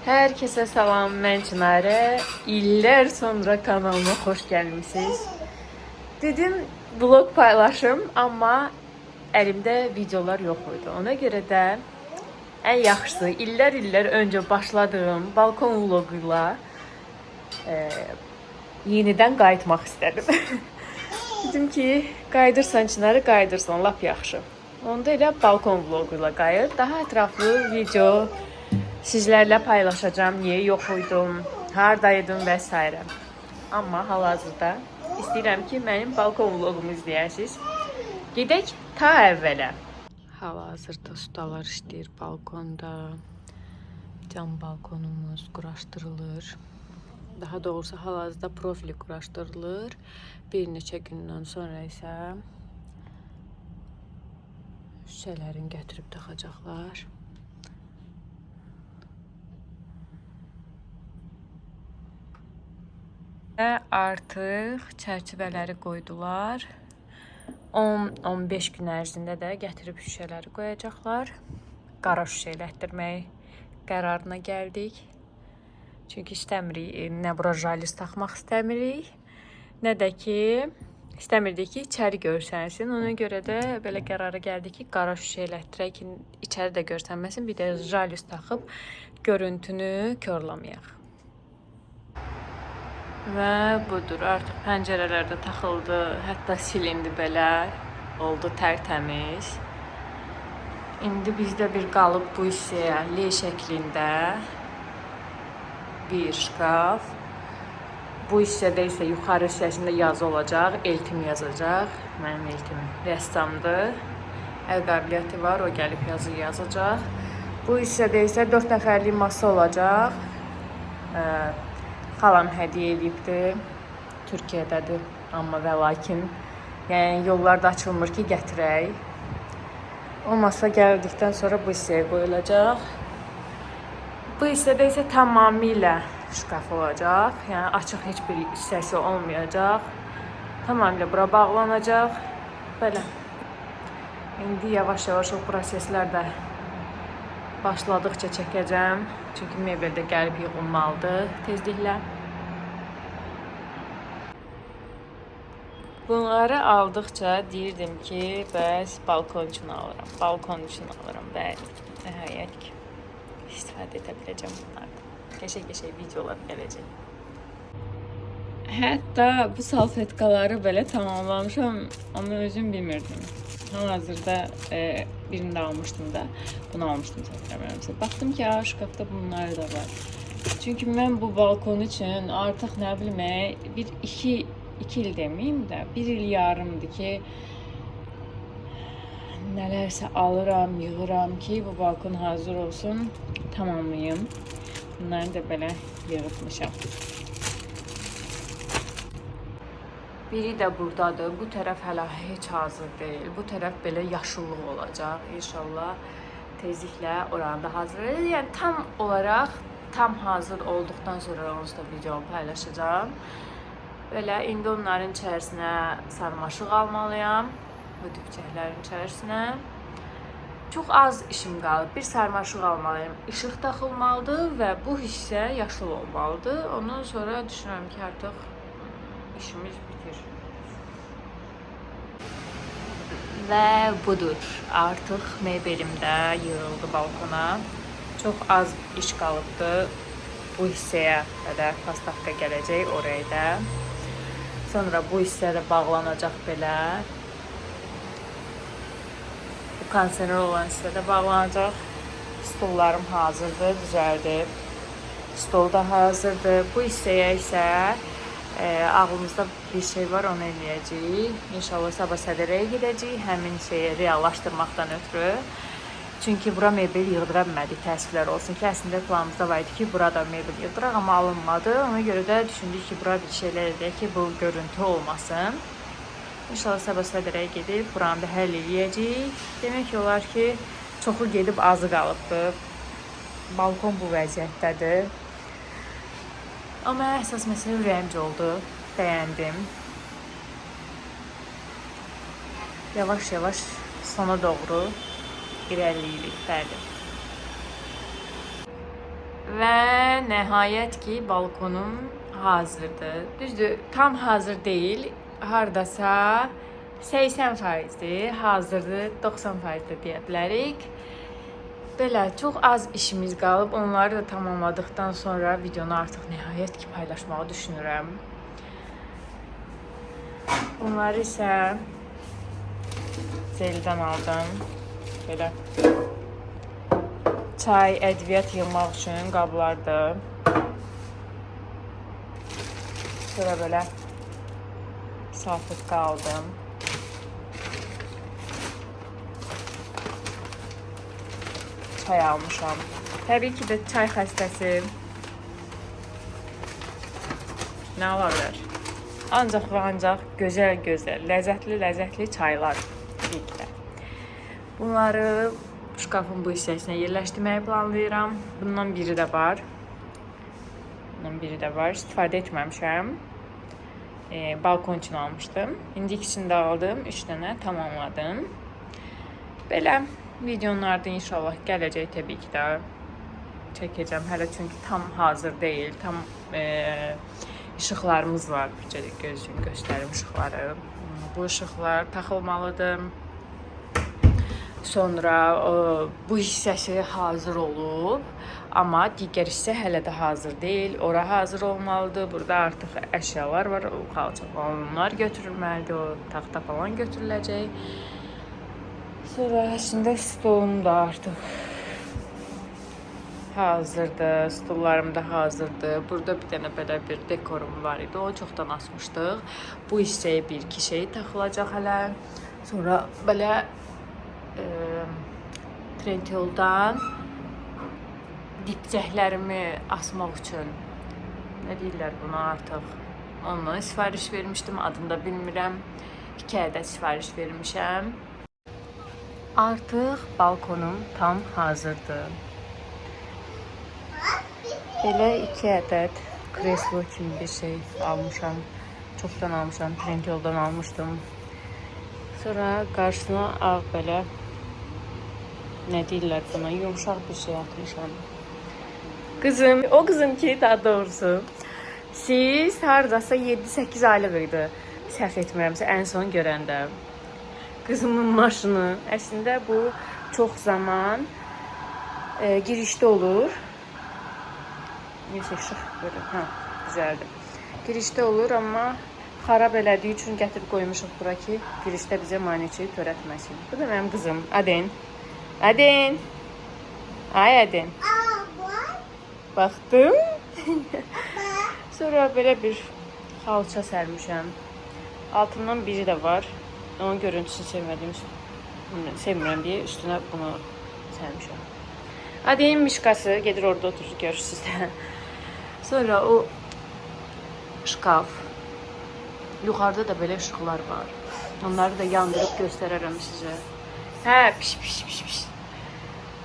Herkese salam, ben Çınarə. İllər sonra kanalıma xoş gəlmisiniz. Dedim vlog paylaşım, amma əlimdə videolar yox idi. Ona görə də ən yaxşısı illər öncə başladığım balkon vloquyla yenidən qayıtmaq istədim. Dedim ki, qaydırsan Çınarə, qaydırsan, lap yaxşı. Onda elə balkon vloquyla qayıt. Daha ətraflı video sizlərlə paylaşacağım, niyə yox idim, haradaydım və s. Amma hal-hazırda istəyirəm ki, mənim balkon vlogumu izləyəsiniz. Gedək ta əvvələ. Hal-hazırda ustalar işləyir balkonda. Cam balkonumuz quraşdırılır. Daha doğrusu hal-hazırda profili quraşdırılır. Bir neçə gündən sonra isə şüşələrini gətirib taxacaqlar. Artıq çərçivələri qoydular. 10-15 gün ərzində də gətirib şüşələri qoyacaqlar. Qara şüşə elətdirmək qərarına gəldik. Çünki istəmirik, nə bura jalis taxmaq istəmirik, nə də ki, istəmirdik ki, içəri görsənsin. Ona görə də belə qərara gəldik ki, qara şüşə elətdirək ki, içəri də görsənməsin. Bir də jalis taxıb görüntünü körləməyək. Və budur, artıq pəncərələr də taxıldı, hətta silindi belə, oldu tərtəmiz. İndi bizdə bir qalıb bu hissəyə L şəklində bir şkaf. Bu hissədə isə yuxarı hissəsində yazı olacaq, eltim yazacaq. Mənim eltim rəssamdır, əl qabiliyyəti var, o gəlib yazı yazacaq. Bu hissədə isə 4 nəfərlik masa olacaq. Xalam hədiyyə edibdir. Türkiyədədir, amma və lakin yəni yollar da açılmır ki, gətirək. O masa gəldikdən sonra bu hissəyə qoyulacaq. Bu hissədə isə tamamilə şkaf olacaq. Yəni açıq heç bir hissəsi olmayacaq. Tamamilə bura bağlanacaq. Belə. İndi yavaş-yavaş o proseslər də başladıqca çəkəcəm. Çünki mebel də gəlib yığılmalıdır tezliklə. Bunları aldıqca deyirdim ki, bəs balkon üçün alıram. Balkon üçün alıram. Bəli, nəhayət ki, istifadə edə biləcəm bunlardan. Qəşəng-qəşəng videolar gələcək. Hətta bu salfetkaları belə tamamlamışam, amma özüm bilmirdim. Hal-hazırda birini də almışdım da, bunu almışdım səhv. Baxdım ki, şkafda bunlar da var. Çünki mən bu balkon üçün artıq nə bilim, iki il deməyim də, bir il yarımdır ki, nələrsə alıram, yığıram ki, bu balkon hazır olsun, tamamlayım. Bunları da belə yığıtmışam. Biri də buradadır. Bu tərəf hələ heç hazır deyil. Bu tərəf belə yaşıllıq olacaq. İnşallah tezliklə oranı da hazır edəcək. Yəni tam olaraq tam hazır olduqdan sonra onsuz da videomu paylaşacağım. Belə indi onların içərisinə sarmaşıq almalıyam. Bu dibçəklərin içərisinə. Çox az işim qalıb. Bir sarmaşıq almalıyam. İşıq taxılmalıdır və bu hissə yaşıl olmalıdır. Ondan sonra düşünürəm ki, artıq işimiz bitir. Və budur. Artıq mebelim də yığıldı balkona. Çox az iş qalıbdı. Bu hissəyə qədər pastavka gələcək oraya da. Sonra bu hissə də bağlanacaq belə. Bu konsener olan hissə də bağlanacaq. Stollarım hazırdır, düzəldib. Stol da hazırdır. Bu hissəyə isə ağlımızda bir şey var, onu eləyəcəyik. İnşallah sabah sədərəyə gedəcəyik, həmin şeyi reallaşdırmaqdan ötürü. Çünki bura mebel yığdıra bilmədik, təəssüflər olsun ki, əslində planımızda var idi ki, burada mebel yığdıraq, amma alınmadı. Ona görə də düşündük ki, bura bir şeylər edək ki, bu görüntü olmasın. İnşallah sabah sədərəyə gedib, buranı da həll eləyəcəyik. Demək olar ki, çoxu gedib, azı qalıbdır. Balkon bu vəziyyətdədir. Amma əsas məsələ ürəyimcə oldu, bəyəndim. Yavaş-yavaş sona doğru irəliyirik, bəli. Və nəhayət ki, balkonum hazırdır. Düzdür, tam hazır deyil. Hardasa 80%-dir, hazırdır, 90%-dir deyə bilərik. Belə, çox az işimiz qalıb. Onları da tamamladıqdan sonra videonu artıq nəhayət ki, paylaşmağı düşünürəm. Bunları isə Zeldən aldım. Belə çay, ədviyyat yığmaq üçün qablardır. Sonra belə salfetka aldım. Çay almışam. Təbii ki də çay xəstəsi nə ola bilər? Ancaq və ancaq gözəl, ləzzətli çaylar. Bunları şkafın bu hissəsinə yerləşdirməyi planlayıram. Bundan biri də var. İstifadə etməmişəm. Balkon üçün almışdım. İndi ikisini də aldım. 3 dənə tamamladım. Belə videolarda inşallah gələcək təbii ki də çəkəcəm. Hələ çünki tam hazır deyil. Tam işıqlarımız var. Göstərim işıqları. Bu işıqlar taxılmalıdır. Sonra bu hissəsi hazır olub. Amma digər hissə hələ də hazır deyil. Ora hazır olmalıdır. Burada artıq əşyalar var. Xalça falan onlar götürülməlidir. O taxta falan götürüləcək. Sonra əslində stolum da artıq hazırdır. Stullarım da hazırdır. Burada bir dənə belə bir dekorum var idi. O çoxdan asmışdıq. Bu hissəyə bir-iki şey taxılacaq hələ. Sonra belə Trendyoldan dipcəklərimi asmaq üçün nə deyirlər buna artıq? Ondan sifariş vermişdim. Adını da bilmirəm. 2 ədəd sifariş vermişəm. Artıq balkonum tam hazırdır. Belə 2 ədəd kreslo kimi bir şey almışam. Çoxdan almışam. Trendyoldan almışdım. Sonra qarşısına ağ belə nə deyirlər buna, yumuşaq bir şey atmışam. Qızım, o qızım ki, daha doğrusu siz hardasa 7-8 aylıq idi, səhv etmirəmsə, ən son görəndə. Qızımın maşını, əslində bu çox zaman girişdə olur. Neyse, işıq böyle, düzəldi. Girişdə olur, amma xarab elədiyi üçün gətirib qoymuşuq bura ki, girişdə bizə maneçiyi törətməsin. Bu da mənim qızım, Aden. Aden. Ay Aden. Baxdım. Sonra belə bir xalça sərmişəm. Altından biri də var. Onun görüntüsünü sevmirəm deyə üstünə bunu sərmişəm. Aden'in mişqası gedir orada oturur, görürsünüz də. Sonra o şkaf. Yuxarıda da belə işıqlar var. Onları da yandırıb göstərərəm sizə. Hə, piş.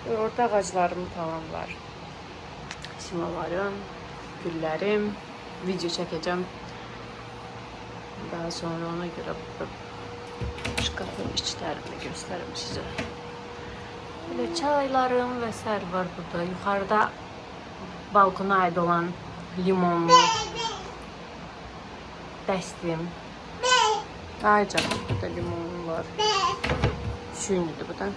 Orada ağaclarım falan var. Simalarım, güllərim. Video çəkəcəm. Daha sonra ona görə şkafın içlərini göstərim sizə. Böyle çaylarım və sər var burada. Yuxarıda balkona aid olan limonlu dəstim. Ay canım, burada limonlu var. Şuyunludur bu da.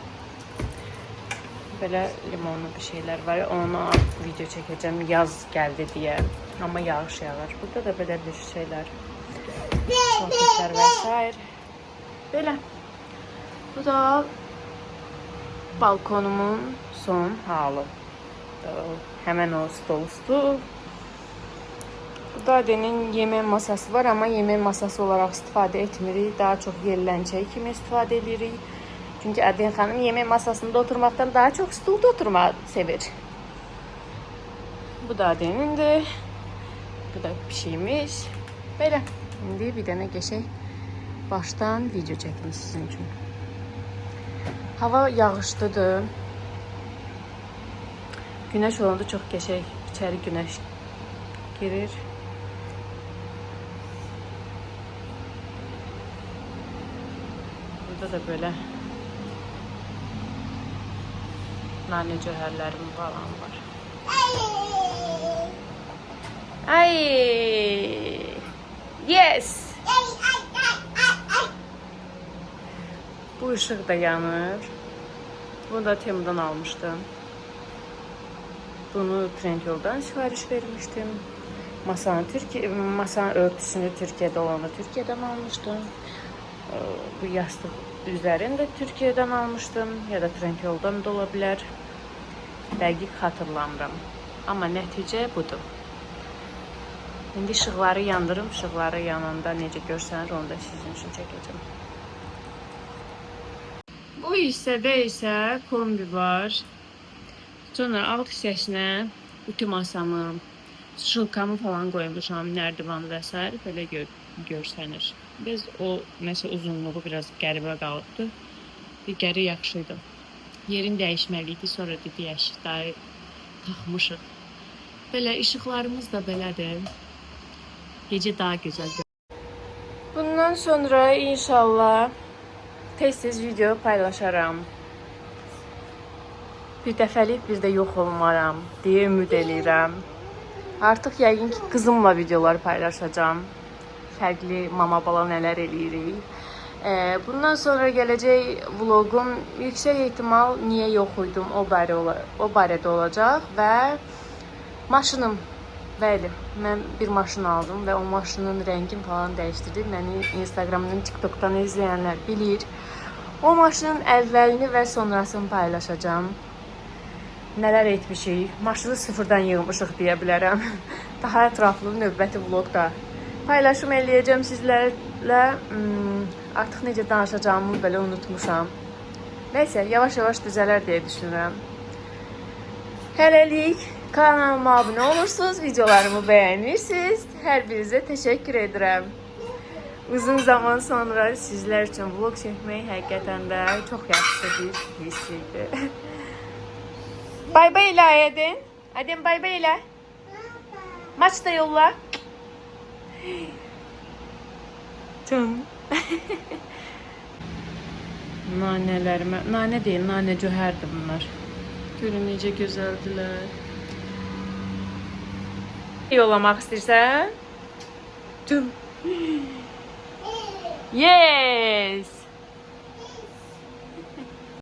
Belə limonlu bir şeyler var. Ona video çəkəcəm yaz gəldi deyə. Amma yağış yağar. Burada da belə bir şeyler. Sohbetler və s. Belə. Bu da balkonumun son halı. Hemen o stol. Burada Aden'in yemək masası var, amma yemək masası olaraq istifadə etmirik. Daha çox yerləncək kimi istifadə edirik. Çünki Aden xanım yemək masasında oturmaqdan daha çox stulda oturmağı sevir. Bu da Aden'indir. Bu da pişiyimiz. Belə. İndi bir dənə geçək. Başdan video çəkim sizin üçün. Hava yağışlıdır. Güneş olanda çox geçək. İçəri güneş girir. Burada da böyle nane cöhərlərim falan var. Yay! Yes! Bu ışık da yanır. Bunu da Temu'dan almıştım. Bunu Trendyol'dan sipariş vermiştim. Masanın örtüsünü Türkiye'de olanı Türkiye'den almıştım. Bu yastık üzərini də Türkiye'den almıştım. Ya da Trendyol'dan da olabilir. Dəqiq xatırlamıram. Amma nəticə budur. İndi işıqları yandırım. İşıqları yananda necə görsənir onu da sizin üçün çəkəcəm. Bu hissədə isə kombi var. Sonra alt hissəsinə ütü masamı, şılkamı falan qoymuşam, nərdivan və s. Belə görsənir. Biz o nəsə uzunluğu biraz qəribə qalıbdı. Digəri yaxşıydı. Yerin dəyişməliydi, sonra deyək, daha taxmışıq. Belə işıqlarımız da belədir. Gecə daha gözəl. Bundan sonra inşallah tez-tez video paylaşaram. Bir dəfəlik bir də yox olmaram deyə ümid eləyirəm. Artıq yəqin ki qızımla videolar paylaşacağam. Fərqli mama bala nələr eləyirik. Bundan sonra gələcək vloqum yüksək ehtimal niyə yox idim o barədə olacaq və maşınım. Bəli, mən bir maşın aldım və o maşının rəngini falan dəyişdirdim. Məni Instagramdan, TikTokdan izləyənlər bilir. O maşının əvvəlini və sonrasını paylaşacağam. Nələr etmişik, maşını sıfırdan yığmışıq deyə bilərəm. Daha ətraflı növbəti vloqda paylaşım eləyəcəm sizlərlə. Artıq necə danışacağımı belə unutmuşam. Nəysə, yavaş-yavaş düzələr deyə düşünürəm. Hələlik kanalıma abunə olursunuz, videolarımı bəyənirsiniz. Hər birinizə təşəkkür edirəm. Uzun zaman sonra sizlər üçün vlog çəkmək həqiqətən də çox yaxşı bir hiss idi. Bay bay elə Adem. Adem bay bay elə. Maç da yolla. Canım. Nanələrime, nanə deyil, nanə cöhərdir bunlar. Görün necə gözəldilər. Yollamaq istəyirsən? Tüm. Yes.